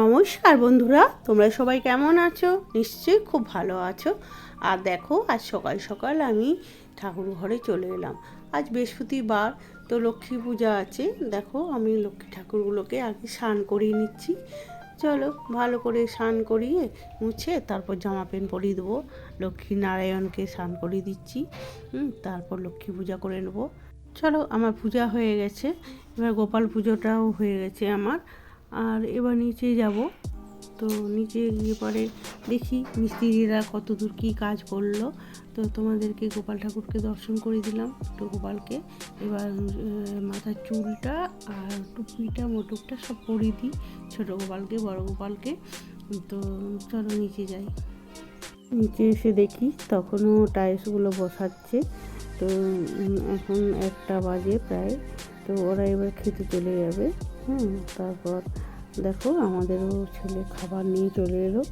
নমস্কার বন্ধুরা, তোমরা সবাই কেমন আছো? নিশ্চয়ই খুব ভালো আছো। আর দেখো, আজ সকাল সকাল আমি ঠাকুর ঘরে চলে এলাম। আজ বৃহস্পতিবার, তো লক্ষ্মী পূজা আছে। দেখো, আমি লক্ষ্মী ঠাকুরগুলোকে আগে স্নান করিয়ে নিচ্ছি। চলো, ভালো করে স্নান করিয়ে মুছে তারপর জামা প্যান্ট পরিয়ে দেবো। লক্ষ্মী নারায়ণকে স্নান করিয়ে দিচ্ছি। তারপর লক্ষ্মী পূজা করে নেবো। চলো, আমার পূজা হয়ে গেছে, এবার গোপাল পুজোটাও হয়ে গেছে আমার। আর এবার নিচে যাব। তো নিচে গিয়ে পরে দেখি মিস্ত্রিরা কত দূর কী কাজ করলো। তো তোমাদেরকে গোপাল ঠাকুরকে দর্শন করে দিলাম, তো গোপালকে। এবার মাথার চুলটা আর টুপিটা মোটুকটা সব পরিয়ে দিই, ছোটো গোপালকে বড় গোপালকে। তো চলো নিচে যাই। নিচে এসে দেখি তখনও টাইলসগুলো বসাচ্ছে। তো এখন 1টা বাজে প্রায়। তো ওরা এবার খেতে চলে যাবে। তারপর দেখো, আমাদেরও ছেলে খাবার নিয়ে চলে এলো।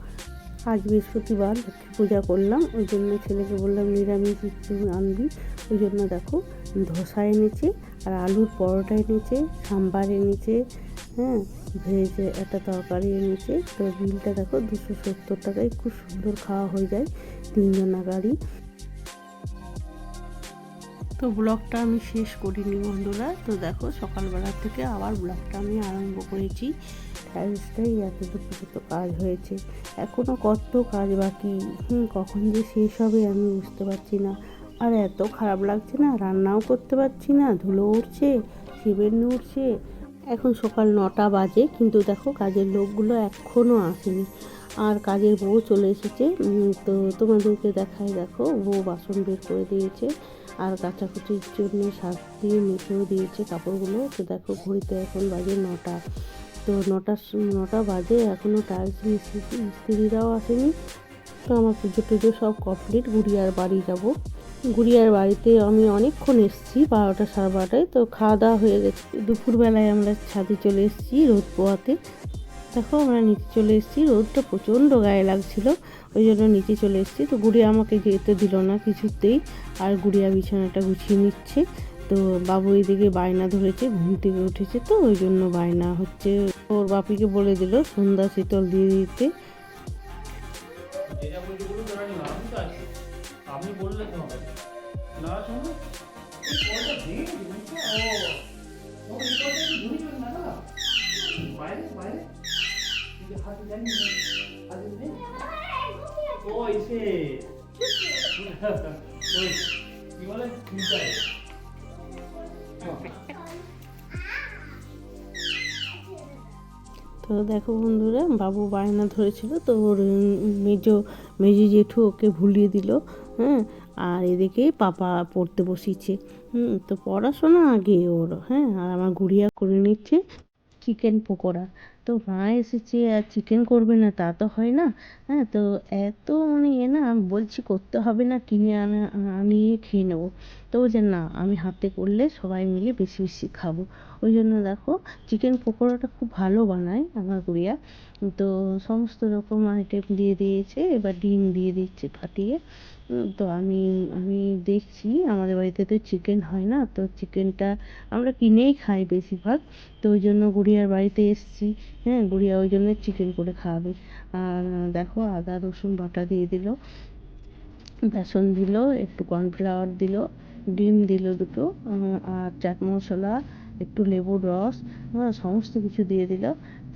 আজ বৃহস্পতিবার, লক্ষ্মী পূজা করলাম, ওই জন্য ছেলেকে বললাম নিরামিষ কিছু আনবি। ওই জন্য দেখো, ধোসা এনেছে আর আলুর পরোটা এনেছে, সাম্বার এনেছে, ভেজ একটা তরকারি এনেছে। তো বিলটা দেখো 270 টাকায় খুব সুন্দর খাওয়া হয়ে যায় 3 জনা গাড়ি। তো ব্লগটা আমি শেষ করিনি বন্ধুরা। তো দেখো, সকালবেলা থেকে আবার ব্লগটা আমি আরম্ভ করেছি। টাইলসটাই এতটুকু কাজ হয়েছে, এখনও কত কাজ বাকি। কখন যে শেষ হবে আমি বুঝতে পারছি না। আর এত খারাপ লাগছে না, রান্নাও করতে পারছি না, ধুলো উঠছে, সিমেন্ট উঠছে। এখন সকাল 9টা বাজে, কিন্তু দেখো কাজের লোকগুলো এখনও আসেনি। আর কাজের বউ চলে এসেছে। তো তোমাদেরকে দেখাই, দেখো বউ বাসন বের করে দিয়েছে আর কাচাকুচির জন্য শাক দিয়ে মেখেও দিয়েছে কাপড়গুলো। তো দেখো, ঘড়িতে এখন বাজে 9টা। তো 9টা বাজে, এখনও টাইলস মিস্ত্রিরাও আসেনি। তো আমার পুজো টুজো সব কমপ্লিট, গুড়িয়ার বাড়ি যাব। গুড়িয়ার বাড়িতে আমি অনেকক্ষণ এসেছি, 12টা সাড়ে 12টায়। তো খাওয়া দাওয়া হয়ে গেছে। দুপুরবেলায় আমরা ছাদে চলে এসেছি রোদ পোয়াতে। দেখো, আমরা নিচে চলে এসেছি, রোদটা প্রচণ্ড গায়ে লাগছিল, ওই জন্য নিচে চলে এসেছি। তো গুড়িয়া আমাকে যেতে দিল না কিছুতেই, আর গুড়িয়া বিছানাটা গুছিয়ে নিচ্ছে। তো বাবু এদিকে বায়না ধরেছে, ঘুম থেকে উঠেছে, তো ওই জন্য বায়না হচ্ছে। ওর বাপিকে বলে দিল সন্ধ্যা শীতল দিয়ে দিতে। আমি বললে তো হবে না, শোনো এই কলটা দিয়ে ও এই কলটা কি ধরে চল না বাইরে বাইরে হাতে জানি হাতে নেই ও এসে ওই কি বলে ফিল্টার। তো দেখো বন্ধুরা, বাবু বায়না ধরেছিল, তো ওর মেজো জেঠু ওকে ভুলিয়ে দিল। আর এদিকে পাপা পড়তে বসিয়েছে। তো পড়াশোনা আগে ওর। আর আমার গুড়িয়া করে নিচ্ছে চিকেন পকোড়া। তো মা এসেছে আর চিকেন করবে না তা তো হয় না। তো এত আমি বলছি করতে হবে না, কিনে আনিয়ে খেয়ে নেবো। তো যে না, আমি হাতে করলে সবাই মিলে বেশি বেশি খাবো। ওই জন্য দেখো, চিকেন পকোড়াটা খুব ভালো বানায় আমার গুড়িয়া। তো সমস্ত রকম আইটেম দিয়ে দিয়েছে, এবার ডিম দিয়ে দিচ্ছে ফাটিয়ে। তো আমি আমি দেখছি, আমাদের বাড়িতে তো চিকেন হয় না, তো চিকেনটা আমরা কিনেই খাই বেশিরভাগ। তো ওই জন্য গুড়িয়ার বাড়িতে এসেছি। গুড়িয়া ওই জন্য চিকেন করে খাওয়াবে। আর দেখো, আদা রসুন বাটা দিয়ে দিল, বেসন দিল, একটু কর্নফ্লাওয়ার দিল, ডিম দিল দুটো, আর চাট মশলা, একটু লেবুর রস, সমস্ত কিছু দিয়ে দিল।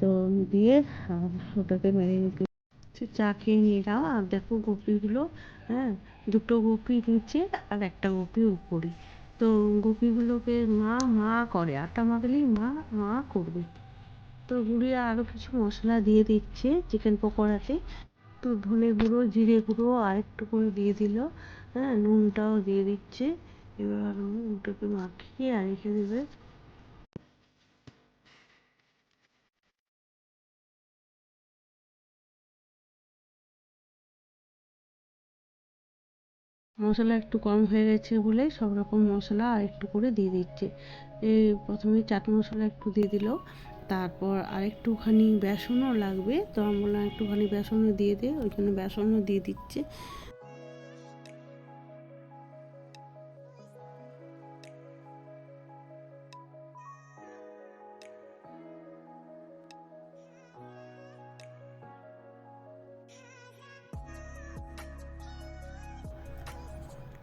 তো দিয়ে ওটাকে ম্যারিনেট চা খেয়ে নিলাম। আর দেখো গুপিগুলো, হ্যাঁ, দুটো গুপি নিচে আর একটা গুপি উপরে। তো গুপিগুলোকে মা মা করে, আটা মাখলেই মা মা করবে। তো গুঁড়িয়ে আরও কিছু মশলা দিয়ে দিচ্ছে চিকেন পকোড়াতে। তো ধনে গুঁড়ো, জিরে গুঁড়ো আর একটু করে দিয়ে দিল। নুনটাও দিয়ে দিচ্ছে। এবার ওটাকে মাখিয়ে আর রেখে দেবে। মশলা একটু কম হয়ে গেছে বলে সব রকম মশলা আর একটু করে দিয়ে দিচ্ছে। প্রথমে চাট মশলা একটু দিয়ে দিল, তারপর আর একটুখানি বেসনও লাগবে। তো আমি বললাম একটুখানি বেসনও দিয়ে দে, ওই জন্য বেসনও দিয়ে দিচ্ছে।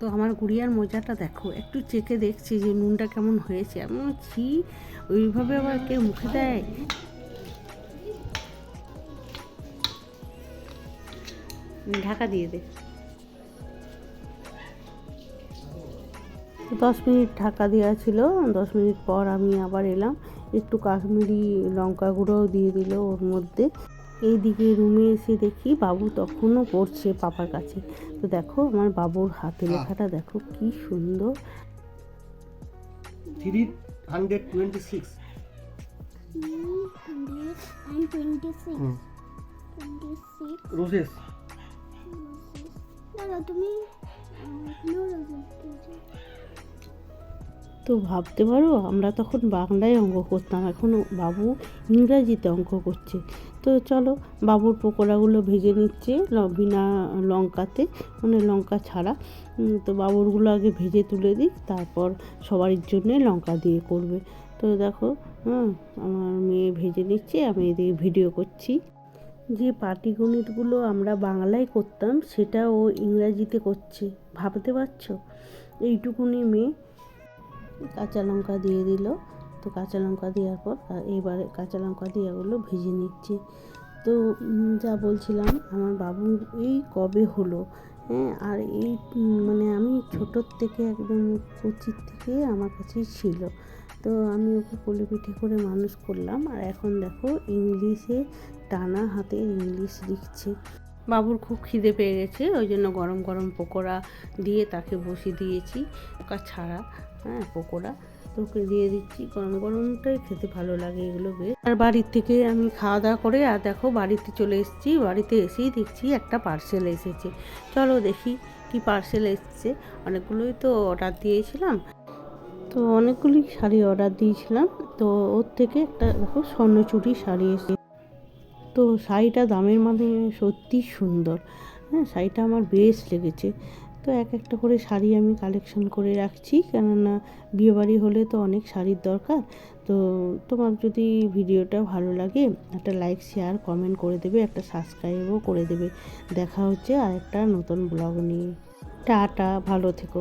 তো আমার গুড়িয়ার মজাটা দেখো, একটু চেখে দেখছি যে নুনটা কেমন হয়েছে। আমি বলছি ওইভাবে আবার কেউ মুখে দেয়? ঢাকা দিয়ে দে। 10 মিনিট ঢাকা দেওয়া ছিল। 10 মিনিট পর আমি আবার এলাম, একটু কাশ্মীরি লঙ্কা গুঁড়োও দিয়ে দিল ওর মধ্যে। এইদিকে রুমে এসে দেখি বাবু তখনও পড়ছে পাপার কাছে। তো দেখো আমার বাবুর হাতে লেখাটা দেখো কি সুন্দর। 326 রোজেস। তো ভাবতে পারো আমরা তখন বাংলায় অঙ্ক করতাম, এখন বাবু ইংরাজিতে অঙ্ক করছে। তো চলো বাবুর পকোড়াগুলো ভেজে নিচ্ছে বিনা লঙ্কাতে, মানে লঙ্কা ছাড়া। তো বাবুরগুলো আগে ভেজে তুলে দিই, তারপর সবার জন্যে লঙ্কা দিয়ে করবে। তো দেখো আমার মেয়ে ভেজে নিচ্ছে, আমি এদিকে ভিডিও করছি। যে পাটিগণিতগুলো আমরা বাংলায় করতাম সেটা ও ইংরাজিতে করছে, ভাবতে পারছো? এইটুকুনি মেয়ে। কাঁচা লঙ্কা দিয়ে দিল। তো কাঁচা লঙ্কা দেওয়ার পর এবারে কাঁচা লঙ্কা দিয়ে ওগুলো ভেজে নিচ্ছি। তো যা বলছিলাম, আমার বাবু এই কবে হলো, হ্যাঁ, আর এই মানে আমি ছোটোর থেকে একদম কচির থেকে আমার কাছেই ছিল। তো আমি ওকে কোলে পিঠে করে মানুষ করলাম, আর এখন দেখো ইংলিশে টানা হাতে ইংলিশ লিখছে। বাবুর খুব খিদে পেয়ে গেছে, ওই জন্য গরম গরম পকোড়া দিয়ে তাকে বসিয়ে দিয়েছি। ওকা ছাড়া পকোড়া তোকে দিয়ে দিচ্ছি, গরম গরমটাই খেতে ভালো লাগে এগুলো বেশ। আর বাড়ির থেকে আমি খাওয়া দাওয়া করে আর দেখো বাড়িতে চলে এসেছি। বাড়িতে এসেই দেখছি একটা পার্সেল এসেছে। চলো দেখি কি পার্সেল এসেছে। অনেকগুলোই তো অর্ডার দিয়েছিলাম, তো অনেকগুলি শাড়ি অর্ডার দিয়েছিলাম। তো ওর থেকে একটা দেখো স্বর্ণচুরি শাড়ি এসেছে। তো শাড়িটা দামের মানে সত্যি সুন্দর, হ্যাঁ, শাড়িটা আমার বেশ লেগেছে। তো এক একটা করে শাড়ি আমি কালেকশন করে রাখছি, কেননা বিয়েবাড়ি হলে তো অনেক শাড়ির দরকার। তো তোমার যদি ভিডিওটা ভালো লাগে একটা লাইক শেয়ার কমেন্ট করে দেবে, একটা সাবস্ক্রাইবও করে দেবে। দেখা হচ্ছে আর একটা নতুন ব্লগ নিয়ে। টাটা, ভালো থেকো।